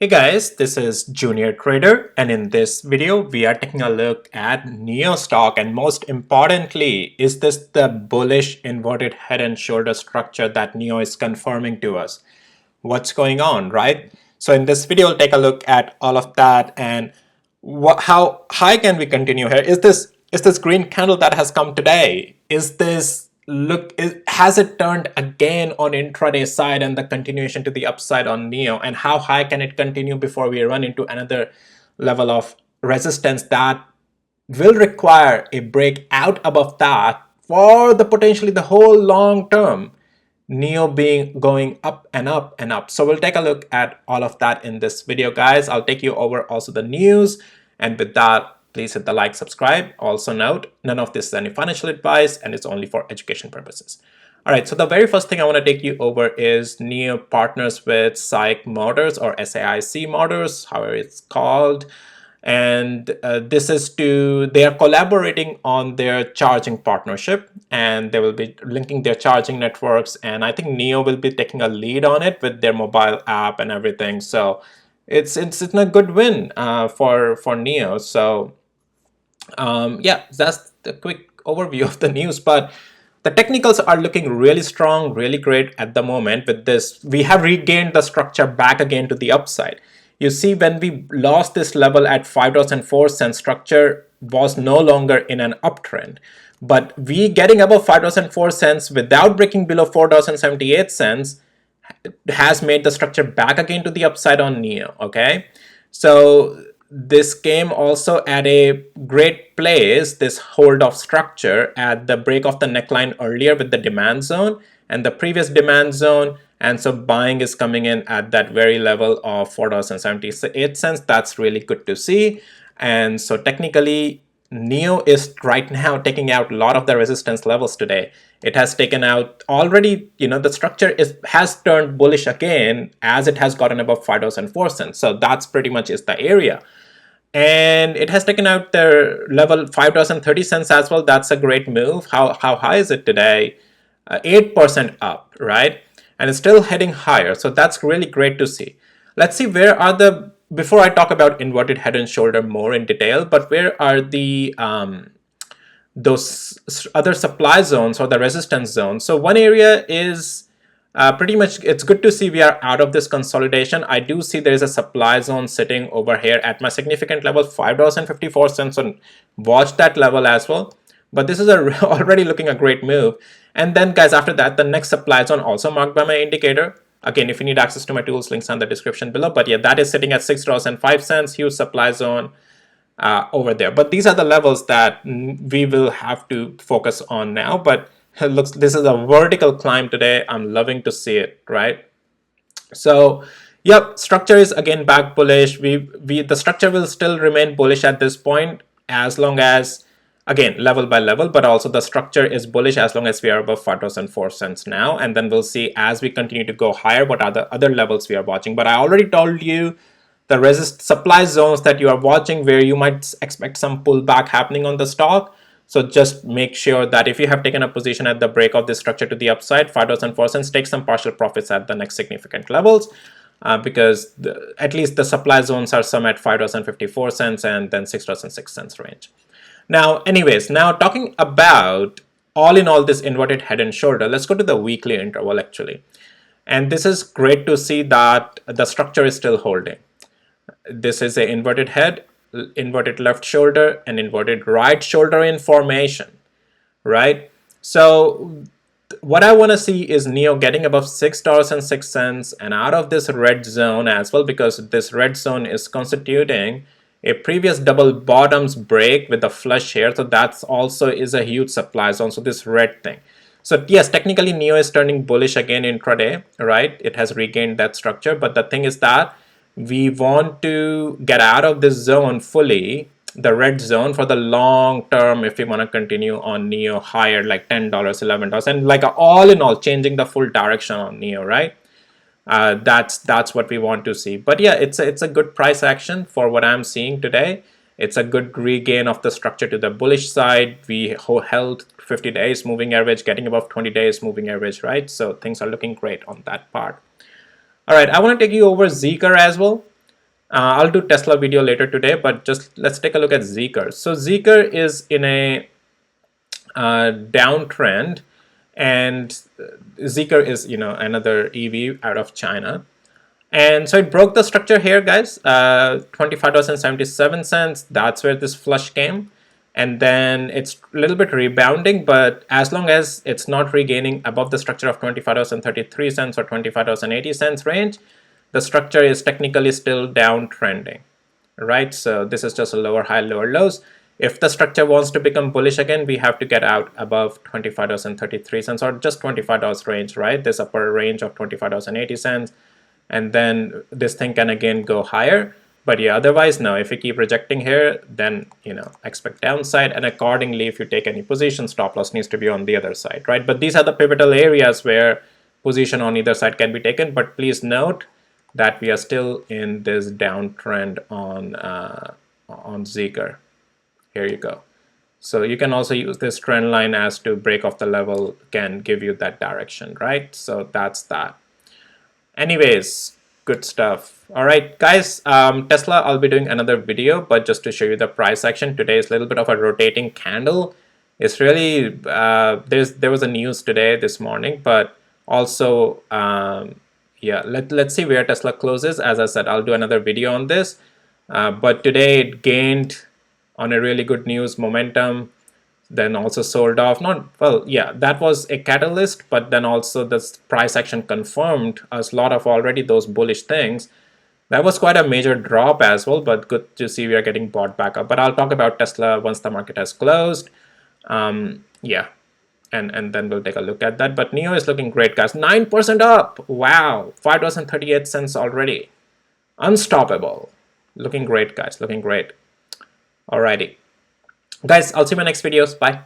Hey guys, this is Junior Trader, and in this video we are taking a look at NIO stock, and most importantly, is this the bullish inverted head and shoulder structure that NIO is confirming to us? What's going on, right? So in this video, we'll take a look at all of that and how high can we continue here? Is this green candle that has come today? Has it turned again on intraday side and the continuation to the upside on NIO? And how high can it continue before we run into another level of resistance that will require a breakout above that for the potentially the whole long term NIO being going up and up and up. So we'll take a look at all of that in this video, guys. I'll take you over also the news, and with that, please hit the like, subscribe. Also note, none of this is any financial advice and it's only for education purposes. All right, so the very first thing I want to take you over is NIO partners with SAIC Motors, or SAIC Motors, however it's called. And they are collaborating on their charging partnership, and they will be linking their charging networks. And I think NIO will be taking a lead on it with their mobile app and everything. So it's a good win for NIO. So yeah, that's the quick overview of the news. But the technicals are looking really strong, really great at the moment. With this, we have regained the structure back again to the upside. You see, when we lost this level at $5.04, structure was no longer in an uptrend. But we getting above $5.04 without breaking below $4.78 has made the structure back again to the upside on NIO. Okay, so this came also at a great place, this hold of structure at the break of the neckline earlier with the demand zone and the previous demand zone. And so buying is coming in at that very level of $4.78. That's really good to see. And so technically, NIO is right now taking out a lot of the resistance levels today. It has taken out already, the structure has turned bullish again as it has gotten above $5.04. So that's pretty much is the area. And it has taken out the level $5.30 as well. That's a great move. How high is it today? 8% up, right? And it's still heading higher. So that's really great to see. Let's see before I talk about inverted head and shoulder more in detail, but where are the those other supply zones or the resistance zones? So one area is pretty much, it's good to see we are out of this consolidation. I do see there is a supply zone sitting over here at my significant level, $5.54. So watch that level as well. But this is already looking a great move. And then, guys, after that, the next supply zone also marked by my indicator. Again, if you need access to my tools, links on the description below. But yeah, that is sitting at $6.05, huge supply zone over there. But these are the levels that we will have to focus on now. But this is a vertical climb today. I'm loving to see it, right? So yep, structure is again back bullish. The structure will still remain bullish at this point, as long as, again, level by level, but also the structure is bullish as long as we are above $5.04 now. And then we'll see as we continue to go higher what are the other levels we are watching. But I already told you the supply zones that you are watching, where you might expect some pullback happening on the stock. So just make sure that if you have taken a position at the break of this structure to the upside, $5.04, take some partial profits at the next significant levels, because at least the supply zones are some at $5.54 and then $6.06 range. Now, anyways, now talking about all in all this inverted head and shoulder, let's go to the weekly interval actually. And this is great to see that the structure is still holding. This is an inverted head, inverted left shoulder, and inverted right shoulder in formation, right? So what I want to see is NIO getting above $6.06 and out of this red zone as well, because this red zone is constituting a previous double bottoms break with a flush here. So that's also is a huge supply zone. So this red thing. So yes, technically NIO is turning bullish again intraday, right? It has regained that structure. But the thing is that we want to get out of this zone fully, the red zone, for the long term if we want to continue on NIO higher, like $10, $11, and like all in all changing the full direction on NIO, right? That's what we want to see. But yeah, it's a good price action for what I'm seeing today. It's a good regain of the structure to the bullish side. We held 50 days moving average, getting above 20 days moving average, right? So things are looking great on that part. All right, I want to take you over Zeekr as well. I'll do Tesla video later today, but just let's take a look at Zeekr. So Zeekr is in a downtrend, and Zeekr is, you know, another EV out of China. And so it broke the structure here, guys. $25.77. That's where this flush came. And then it's a little bit rebounding, but as long as it's not regaining above the structure of $25.33 or $25.80 range, the structure is technically still downtrending, right? So this is just a lower high, lower lows. If the structure wants to become bullish again, we have to get out above $25.33 or just $25 range, right? This upper range of $25.80. And then this thing can again go higher. But yeah, otherwise, no, if you keep rejecting here, then, you know, expect downside. And accordingly, if you take any position, stop loss needs to be on the other side, right? But these are the pivotal areas where position on either side can be taken. But please note that we are still in this downtrend on Zeekr. Here you go. So you can also use this trend line as to break off the level, can give you that direction, right? So that's that. Anyways, good stuff. All right, guys, Tesla, I'll be doing another video, but just to show you the price action, today is a little bit of a rotating candle. It's really, there was a news today, this morning, but also, yeah, let's see where Tesla closes. As I said, I'll do another video on this, but today it gained on a really good news momentum, then also sold off. Not, well, yeah, that was a catalyst, but then also this price action confirmed a lot of already those bullish things. That was quite a major drop as well, but good to see we are getting bought back up. But I'll talk about Tesla once the market has closed. Yeah, and then we'll take a look at that. But NIO is looking great, guys. 9% up. Wow, $5.38 already. Unstoppable. Looking great, guys. Looking great. Alrighty. Guys, I'll see you in my next videos. Bye.